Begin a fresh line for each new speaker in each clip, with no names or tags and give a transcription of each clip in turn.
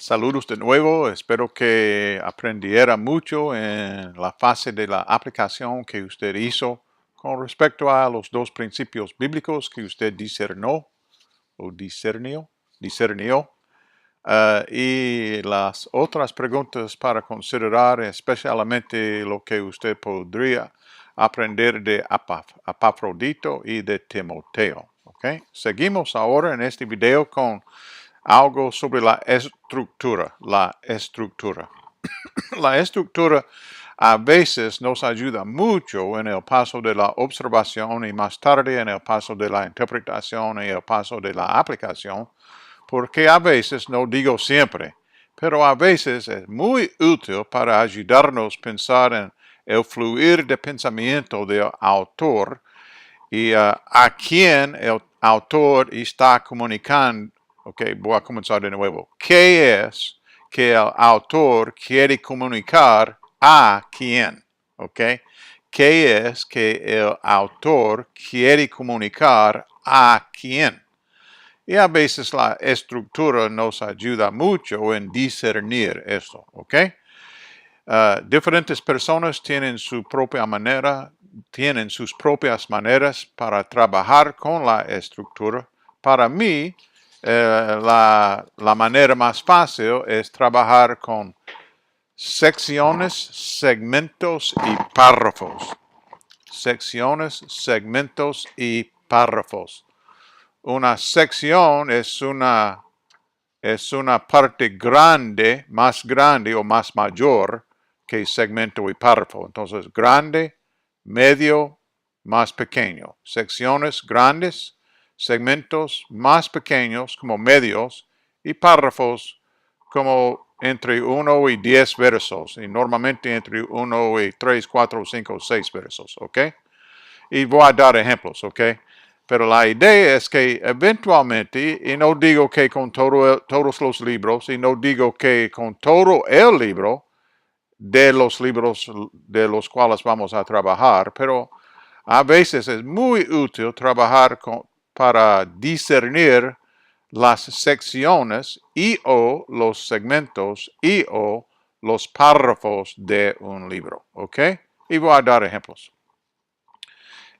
Saludos de nuevo, espero que aprendiera mucho en la fase de la aplicación que usted hizo con respecto a los dos principios bíblicos que usted discernió o discernió. Y las otras preguntas para considerar, especialmente lo que usted podría aprender de Epafrodito y de Timoteo. ¿Okay? Seguimos ahora en este video con algo sobre la estructura. La estructura a veces nos ayuda mucho en el paso de la observación y más tarde en el paso de la interpretación y el paso de la aplicación, porque a veces, no digo siempre, pero a veces es muy útil para ayudarnos a pensar en el fluir de pensamiento del autor y a quién el autor está comunicando. Ok, voy a comenzar de nuevo. ¿Qué es que el autor quiere comunicar a quién? Ok, ¿qué es que el autor quiere comunicar a quién? Y a veces la estructura nos ayuda mucho en discernir esto, ¿ok? Diferentes personas tienen sus propias maneras para trabajar con la estructura. Para mí, la manera más fácil es trabajar con secciones, segmentos y párrafos. Secciones, segmentos y párrafos. Una sección es una parte grande, más grande o más mayor que segmento y párrafo. Entonces, grande, medio, más pequeño. Secciones grandes, segmentos más pequeños como medios y párrafos como entre 1 y 10 versos y normalmente entre 1 y 3, 4, 5, 6 versos, ¿ok? Y voy a dar ejemplos, ¿ok? Pero la idea es que eventualmente, y no digo que con todos los libros, y no digo que con todo el libro de los libros de los cuales vamos a trabajar, pero a veces es muy útil trabajar para discernir las secciones y o los segmentos y o los párrafos de un libro, ¿ok? Y voy a dar ejemplos.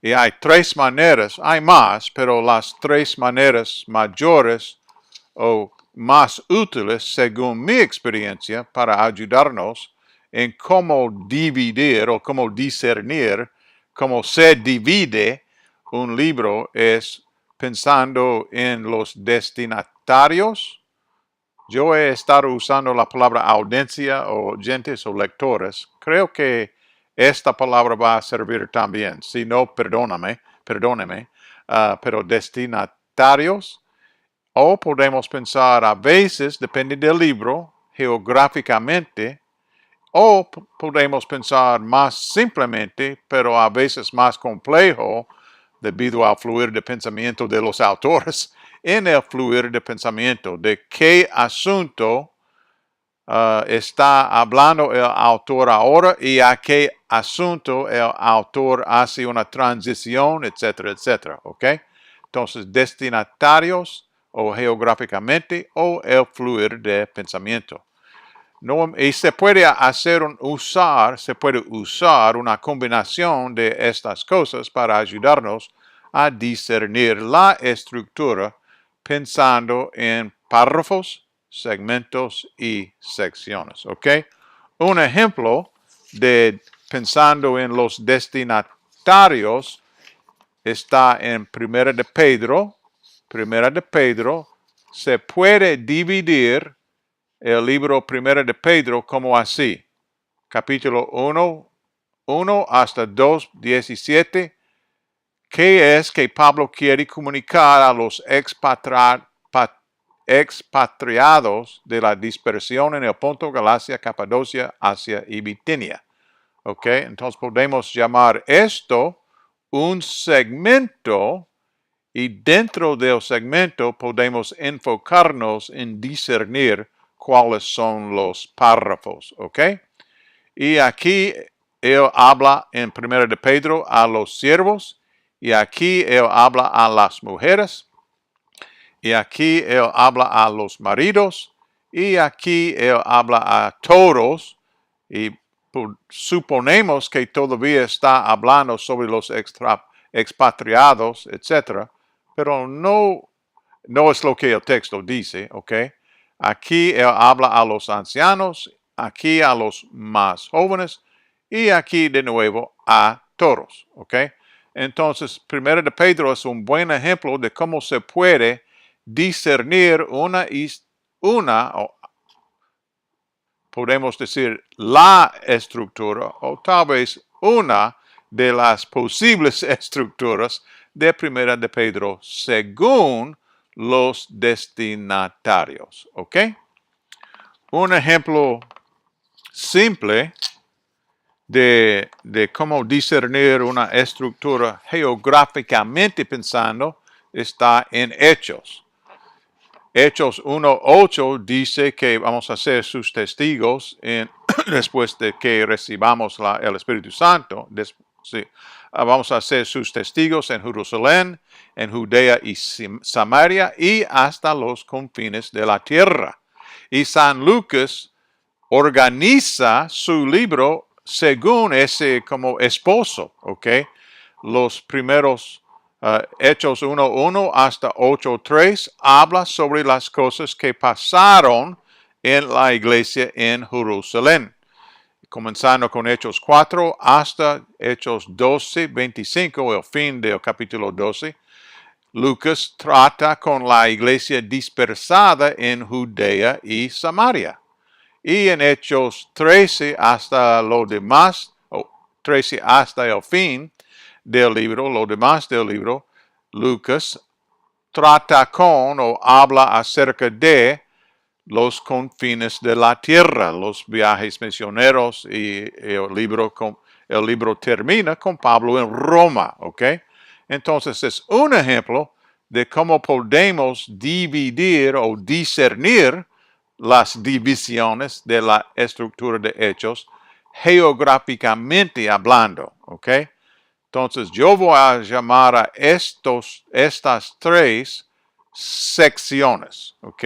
Y hay tres maneras, hay más, pero las tres maneras mayores o más útiles, según mi experiencia, para ayudarnos en cómo dividir o cómo discernir, cómo se divide un libro, es pensando en los destinatarios. Yo he estado usando la palabra audiencia o oyentes o lectores. Creo que esta palabra va a servir también. Si no, perdóneme. Pero destinatarios. O podemos pensar a veces, depende del libro, geográficamente. O podemos pensar más simplemente, pero a veces más complejo, debido al fluir de pensamiento de los autores, en el fluir de pensamiento de qué asunto está hablando el autor ahora y a qué asunto el autor hace una transición, etcétera, etcétera, ¿ok? Entonces, destinatarios o geográficamente o el fluir de pensamiento. No, y se puede usar una combinación de estas cosas para ayudarnos a discernir la estructura pensando en párrafos, segmentos y secciones. ¿Ok? Un ejemplo de pensando en los destinatarios está en Primera de Pedro. Primera de Pedro se puede dividir el libro Primera de Pedro como así. Capítulo 1 hasta 2, 17. ¿Qué es que Pablo quiere comunicar a los expatriados de la dispersión en el Ponto, Galacia, Capadocia, Asia y Bitinia? ¿Ok? Entonces podemos llamar esto un segmento y dentro del segmento podemos enfocarnos en discernir cuáles son los párrafos, ¿ok? Y aquí él habla en 1 de Pedro a los siervos, y aquí él habla a las mujeres, y aquí él habla a los maridos, Y aquí él habla a todos y suponemos que todavía está hablando sobre los expatriados, etc. Pero no es lo que el texto dice, ¿ok? Aquí él habla a los ancianos, aquí a los más jóvenes y aquí de nuevo a todos, ¿ok? Entonces, 1 de Pedro es un buen ejemplo de cómo se puede discernir podemos decir la estructura o tal vez una de las posibles estructuras de 1 de Pedro según los destinatarios, ¿ok? Un ejemplo simple de cómo discernir una estructura geográficamente pensando está en Hechos. Hechos 1:8 dice que vamos a ser sus testigos después de que recibamos el Espíritu Santo. Sí, vamos a ser sus testigos en Jerusalén, en Judea y Samaria y hasta los confines de la tierra. Y San Lucas organiza su libro según ese como esposo, ¿ok? Los primeros Hechos 1:1 hasta 8:3 habla sobre las cosas que pasaron en la iglesia en Jerusalén. Comenzando con Hechos 4 hasta Hechos 12:25, el fin del capítulo 12, Lucas trata con la iglesia dispersada en Judea y Samaria. Y en Hechos 13 hasta lo demás, 13 hasta el fin del libro, lo demás del libro, Lucas trata con o habla acerca de los confines de la tierra, los viajes misioneros y el libro termina con Pablo en Roma, ¿ok? Entonces es un ejemplo de cómo podemos dividir o discernir las divisiones de la estructura de hechos geográficamente hablando, ¿ok? Entonces yo voy a llamar a estas tres secciones, ¿ok?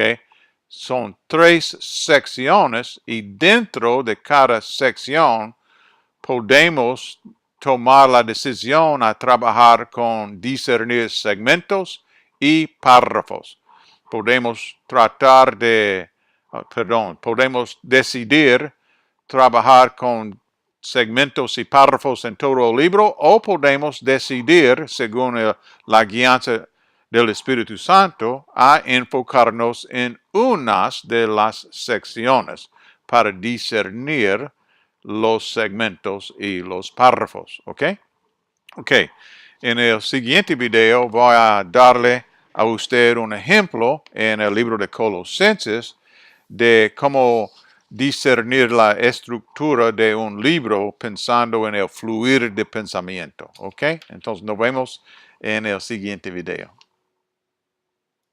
Son tres secciones y dentro de cada sección podemos tomar la decisión a trabajar con discernir segmentos y párrafos. Podemos podemos decidir trabajar con segmentos y párrafos en todo el libro o podemos decidir, según la guianza del Espíritu Santo, a enfocarnos en unas de las secciones para discernir los segmentos y los párrafos, ¿ok? Ok, en el siguiente video voy a darle a usted un ejemplo en el libro de Colosenses de cómo discernir la estructura de un libro pensando en el fluir de pensamiento, ¿ok? Entonces nos vemos en el siguiente video.